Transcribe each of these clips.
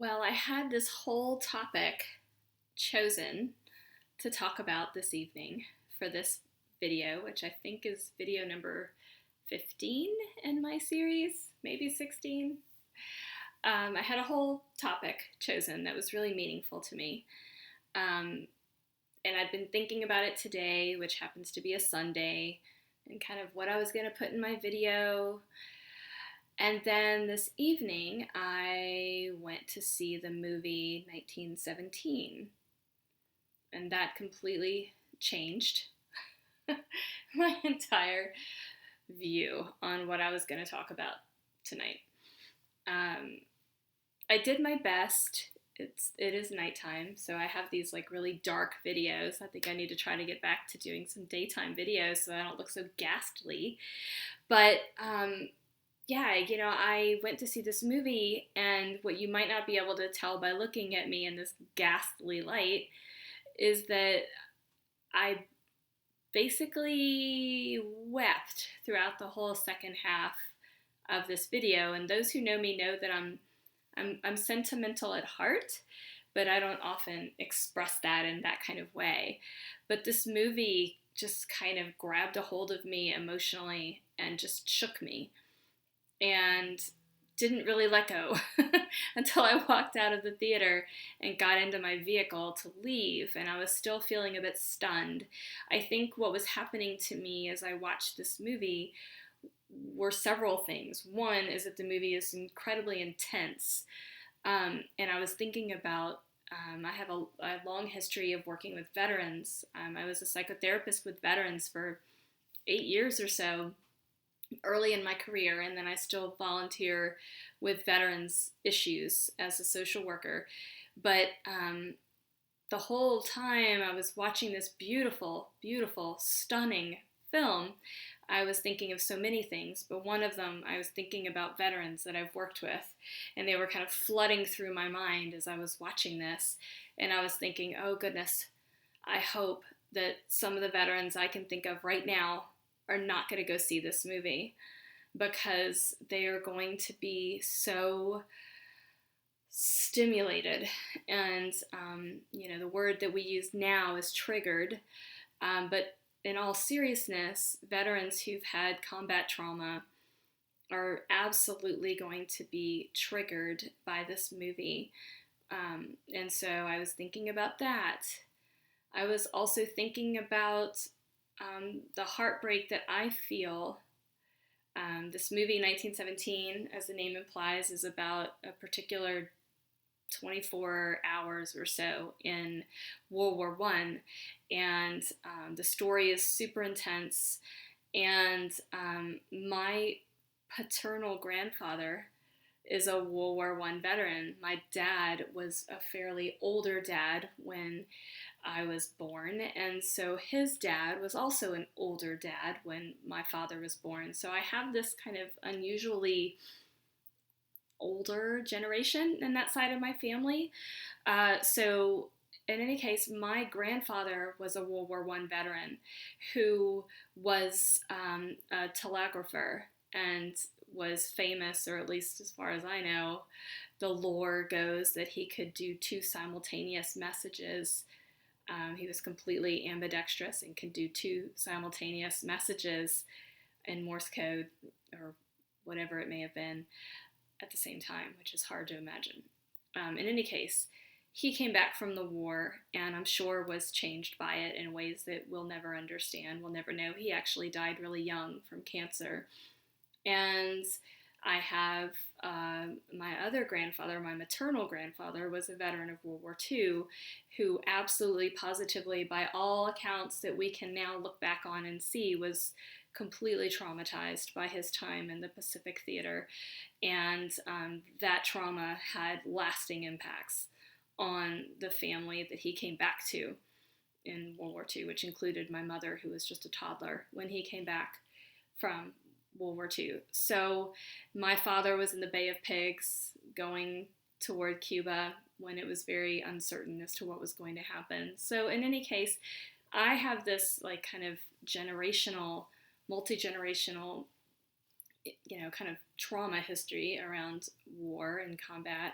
Well, I had this whole topic chosen to talk about this evening for this video, which I think is video number 15 in my series, maybe 16. I had a whole topic chosen that was really meaningful to me. Um, and I'd been thinking about it today, which happens to be a Sunday, and kind of what I was going to put in my video. And then this evening, I went to see the movie 1917, and that completely changed my entire view on what I was going to talk about tonight. I did my best. It is nighttime, so I have these like really dark videos. I think I need to try to get back to doing some daytime videos so I don't look so ghastly. But yeah, I went to see this movie, and what you might not be able to tell by looking at me in this ghastly light is that I basically wept throughout the whole second half of this video. And those who know me know that I'm sentimental at heart, but I don't often express that in that kind of way. But this movie just kind of grabbed a hold of me emotionally and just shook me, and didn't really let go until I walked out of the theater and got into my vehicle to leave, and I was still feeling a bit stunned. I think what was happening to me as I watched this movie were several things. One is that the movie is incredibly intense, and I was thinking about I have a long history of working with veterans. I was a psychotherapist with veterans for 8 years or so early in my career, and then I still volunteer with veterans issues as a social worker. But the whole time I was watching this beautiful, beautiful, stunning film, I was thinking of so many things, but one of them, I was thinking about veterans that I've worked with, and they were kind of flooding through my mind as I was watching this, and I was thinking, oh goodness, I hope that some of the veterans I can think of right now are not going to go see this movie, because they are going to be so stimulated. And, the word that we use now is triggered. But in all seriousness, veterans who've had combat trauma are absolutely going to be triggered by this movie. And so I was thinking about that. I was also thinking about the heartbreak that I feel. This movie, 1917, as the name implies, is about a particular 24 hours or so in World War I. And the story is super intense. And my paternal grandfather is a World War I veteran. My dad was a fairly older dad when I was born, and so his dad was also an older dad when my father was born. So I have this kind of unusually older generation in that side of my family. So in any case, my grandfather was a World War I veteran who was a telegrapher and was famous, or at least as far as I know, the lore goes that he could do two simultaneous messages. He was completely ambidextrous and could do two simultaneous messages in Morse code, or whatever it may have been, at the same time, which is hard to imagine. In any case, he came back from the war, and I'm sure was changed by it in ways that we'll never understand, we'll never know. He actually died really young from cancer. And I have my other grandfather, my maternal grandfather, was a veteran of World War II, who absolutely, positively, by all accounts that we can now look back on and see, was completely traumatized by his time in the Pacific Theater. And that trauma had lasting impacts on the family that he came back to in World War II, which included my mother, who was just a toddler when he came back from World War II. So my father was in the Bay of Pigs going toward Cuba when it was very uncertain as to what was going to happen. So in any case, I have this like kind of generational, multi-generational, kind of trauma history around war and combat.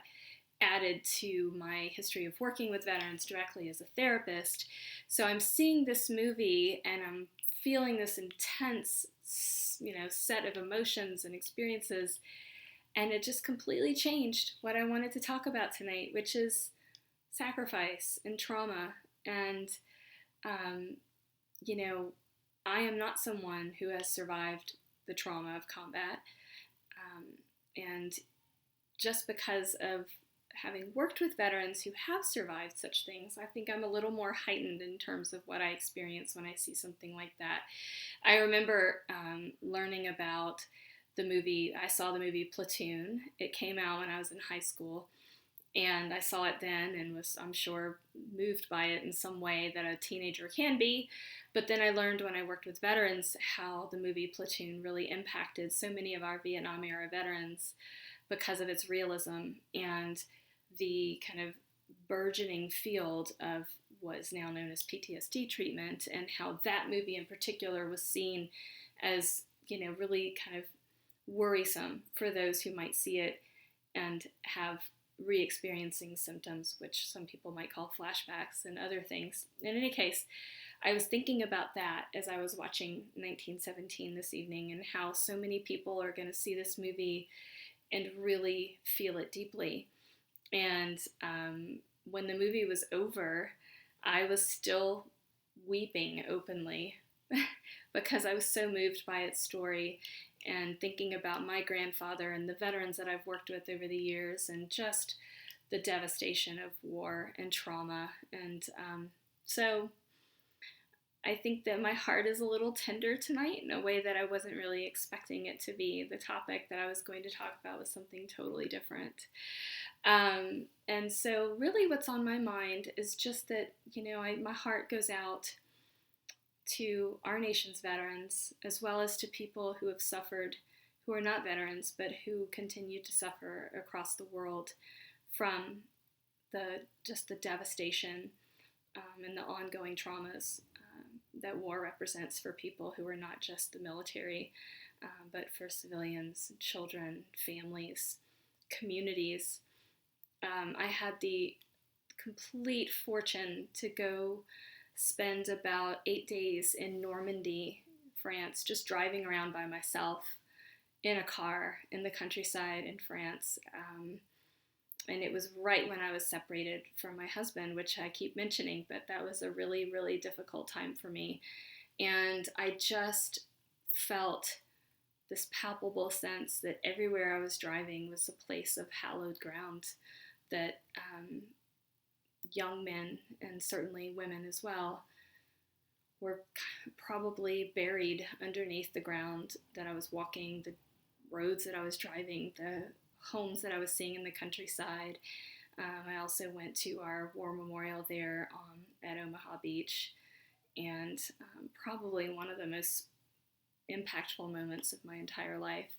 added to my history of working with veterans directly as a therapist. So I'm seeing this movie and I'm feeling this intense, set of emotions and experiences, and it just completely changed what I wanted to talk about tonight, which is sacrifice and trauma. And, um, you know, I am not someone who has survived the trauma of combat. And just because of having worked with veterans who have survived such things, I think I'm a little more heightened in terms of what I experience when I see something like that. I remember learning about I saw the movie Platoon. It came out when I was in high school, and I saw it then and was, I'm sure, moved by it in some way that a teenager can be. But then I learned when I worked with veterans how the movie Platoon really impacted so many of our Vietnam era veterans because of its realism and the kind of burgeoning field of what is now known as PTSD treatment, and how that movie in particular was seen as, really kind of worrisome for those who might see it and have re-experiencing symptoms, which some people might call flashbacks and other things. In any case, I was thinking about that as I was watching 1917 this evening, and how so many people are going to see this movie and really feel it deeply. And when the movie was over, I was still weeping openly because I was so moved by its story, and thinking about my grandfather and the veterans that I've worked with over the years, and just the devastation of war and trauma. And so I think that my heart is a little tender tonight in a way that I wasn't really expecting it to be. The topic that I was going to talk about was something totally different. And so really what's on my mind is just that, my heart goes out to our nation's veterans, as well as to people who have suffered, who are not veterans, but who continue to suffer across the world from the devastation and the ongoing traumas that war represents for people who are not just the military, but for civilians, children, families, communities. I had the complete fortune to go spend about 8 days in Normandy, France, just driving around by myself in a car in the countryside in France. And it was right when I was separated from my husband, which I keep mentioning, but that was a really, really difficult time for me. And I just felt this palpable sense that everywhere I was driving was a place of hallowed ground, that young men, and certainly women as well, were probably buried underneath the ground that I was walking, the roads that I was driving, the homes that I was seeing in the countryside. I also went to our war memorial there at Omaha Beach, and probably one of the most impactful moments of my entire life.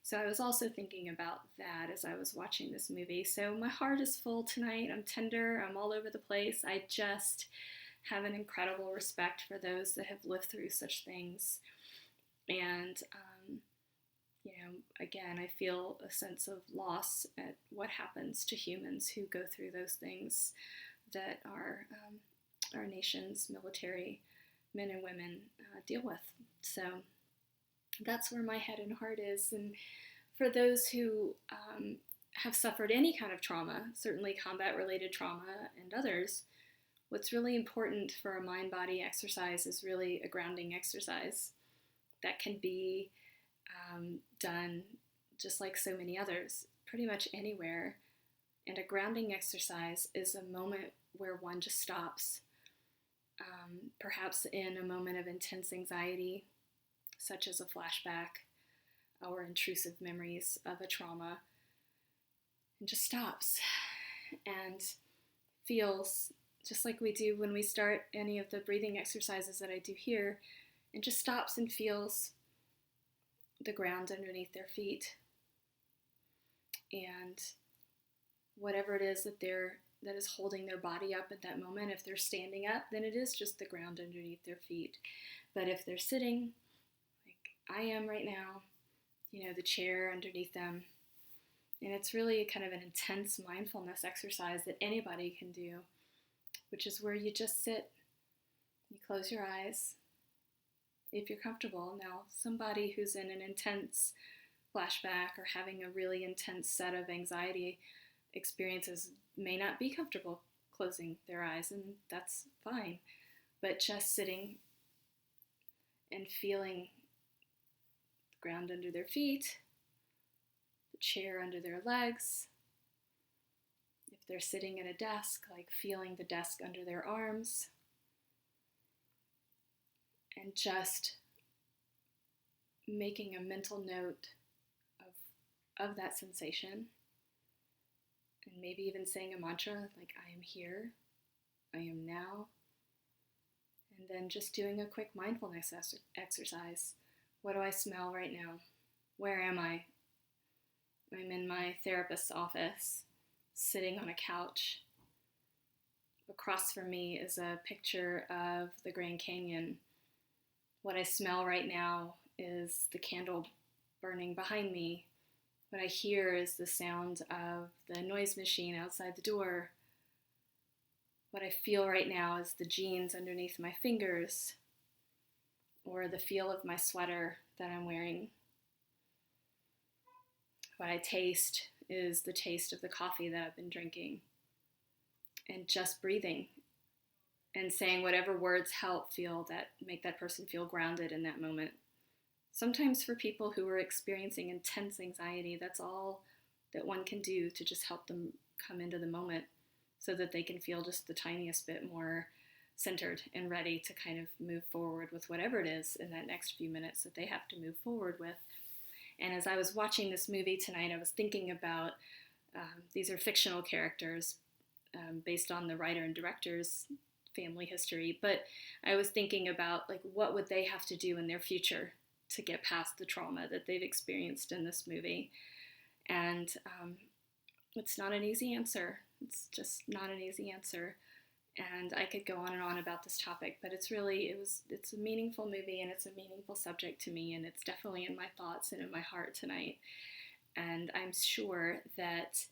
So I was also thinking about that as I was watching this movie. So my heart is full tonight. I'm tender. I'm all over the place. I just have an incredible respect for those that have lived through such things. And, again, I feel a sense of loss at what happens to humans who go through those things that our nation's military men and women deal with. So that's where my head and heart is. And for those who have suffered any kind of trauma, certainly combat-related trauma and others, what's really important for a mind-body exercise is really a grounding exercise that can be done just like so many others, pretty much anywhere. And a grounding exercise is a moment where one just stops, perhaps in a moment of intense anxiety, such as a flashback or intrusive memories of a trauma, and just stops and feels just like we do when we start any of the breathing exercises that I do here, and just stops and feels the ground underneath their feet. And whatever it is that is holding their body up at that moment, if they're standing up, then it is just the ground underneath their feet. But if they're sitting, like I am right now, the chair underneath them, And it's really kind of an intense mindfulness exercise that anybody can do, which is where you just sit, you close your eyes, if you're comfortable. Now, somebody who's in an intense flashback or having a really intense set of anxiety experiences may not be comfortable closing their eyes, and that's fine. But just sitting and feeling the ground under their feet, the chair under their legs, if they're sitting at a desk, like feeling the desk under their arms, and just making a mental note of that sensation, and maybe even saying a mantra like, I am here, I am now, and then just doing a quick mindfulness exercise. What do I smell right now? Where am I? I'm in my therapist's office, sitting on a couch. Across from me is a picture of the Grand Canyon. What I smell right now is the candle burning behind me. What I hear is the sound of the noise machine outside the door. What I feel right now is the jeans underneath my fingers, or the feel of my sweater that I'm wearing. What I taste is the taste of the coffee that I've been drinking. And just breathing and saying whatever words help make that person feel grounded in that moment. Sometimes for people who are experiencing intense anxiety, that's all that one can do to just help them come into the moment so that they can feel just the tiniest bit more centered and ready to kind of move forward with whatever it is in that next few minutes that they have to move forward with. And as I was watching this movie tonight, I was thinking about these are fictional characters based on the writer and director's family history, but I was thinking about like what would they have to do in their future to get past the trauma that they've experienced in this movie. And it's not an easy answer. It's just not an easy answer. And I could go on and on about this topic, but it's a meaningful movie, and it's a meaningful subject to me, and it's definitely in my thoughts and in my heart tonight. And I'm sure that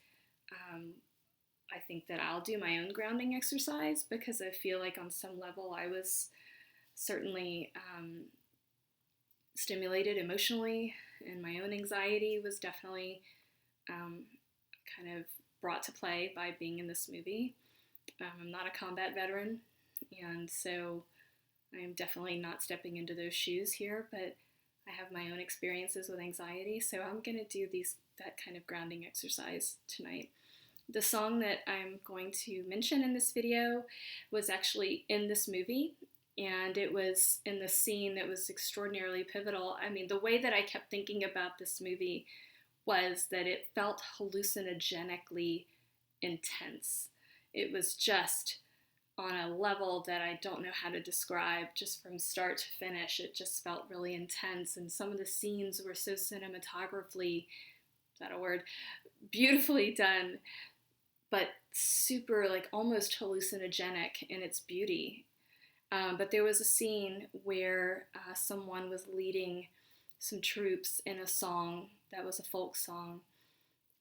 I think that I'll do my own grounding exercise, because I feel like on some level I was certainly stimulated emotionally, and my own anxiety was definitely kind of brought to play by being in this movie. I'm not a combat veteran, and so I'm definitely not stepping into those shoes here, but I have my own experiences with anxiety, so I'm going to do that kind of grounding exercise tonight. The song that I'm going to mention in this video was actually in this movie, and it was in the scene that was extraordinarily pivotal. I mean, the way that I kept thinking about this movie was that it felt hallucinogenically intense. It was just on a level that I don't know how to describe, just from start to finish. It just felt really intense, and some of the scenes were so cinematographically, is that a word, beautifully done, but super, like, almost hallucinogenic in its beauty. But there was a scene where someone was leading some troops in a song that was a folk song.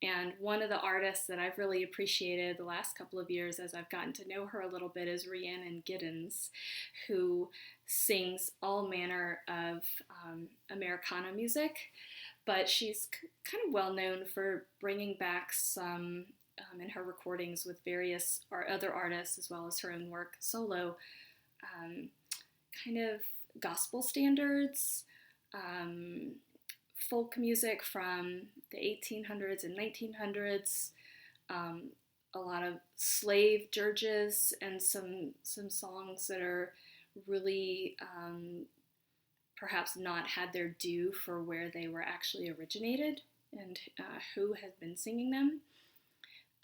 And one of the artists that I've really appreciated the last couple of years as I've gotten to know her a little bit is Rhiannon Giddens, who sings all manner of Americana music, but she's kind of well known for bringing back some, in her recordings with various other artists as well as her own work solo, kind of gospel standards, folk music from the 1800s and 1900s, a lot of slave dirges, and some songs that are really perhaps not had their due for where they were actually originated and who has been singing them.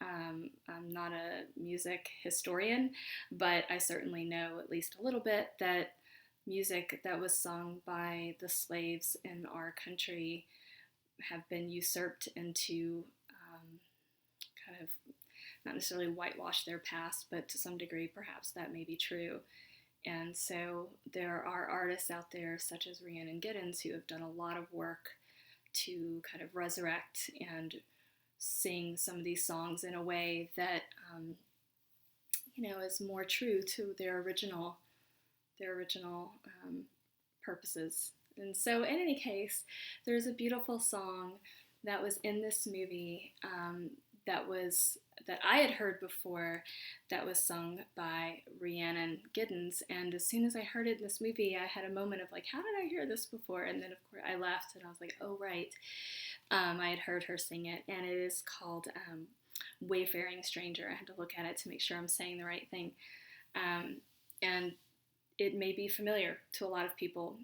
I'm not a music historian, but I certainly know at least a little bit that music that was sung by the slaves in our country have been usurped into kind of, not necessarily whitewash their past, but to some degree perhaps that may be true. And so there are artists out there such as Rhiannon Giddens who have done a lot of work to kind of resurrect and sing some of these songs in a way that is more true to their original purposes. And so, in any case, there's a beautiful song that was in this movie that I had heard before, that was sung by Rhiannon Giddens. And as soon as I heard it in this movie, I had a moment of like, how did I hear this before? And then, of course, I laughed and I was like, oh, right. I had heard her sing it, and it is called Wayfaring Stranger. I had to look at it to make sure I'm saying the right thing. And it may be familiar to a lot of people,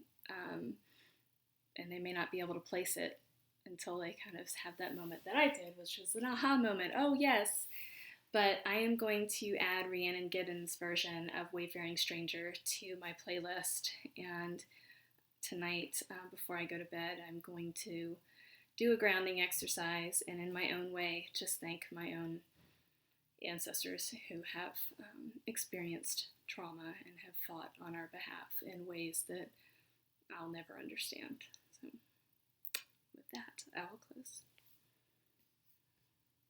and they may not be able to place it until they kind of have that moment that I did, which was an aha moment. Oh, yes. But I am going to add Rhiannon Giddens' version of Wayfaring Stranger to my playlist. And tonight, before I go to bed, I'm going to do a grounding exercise and in my own way just thank my own ancestors who have experienced trauma and have fought on our behalf in ways that I'll never understand. So with that, I will close.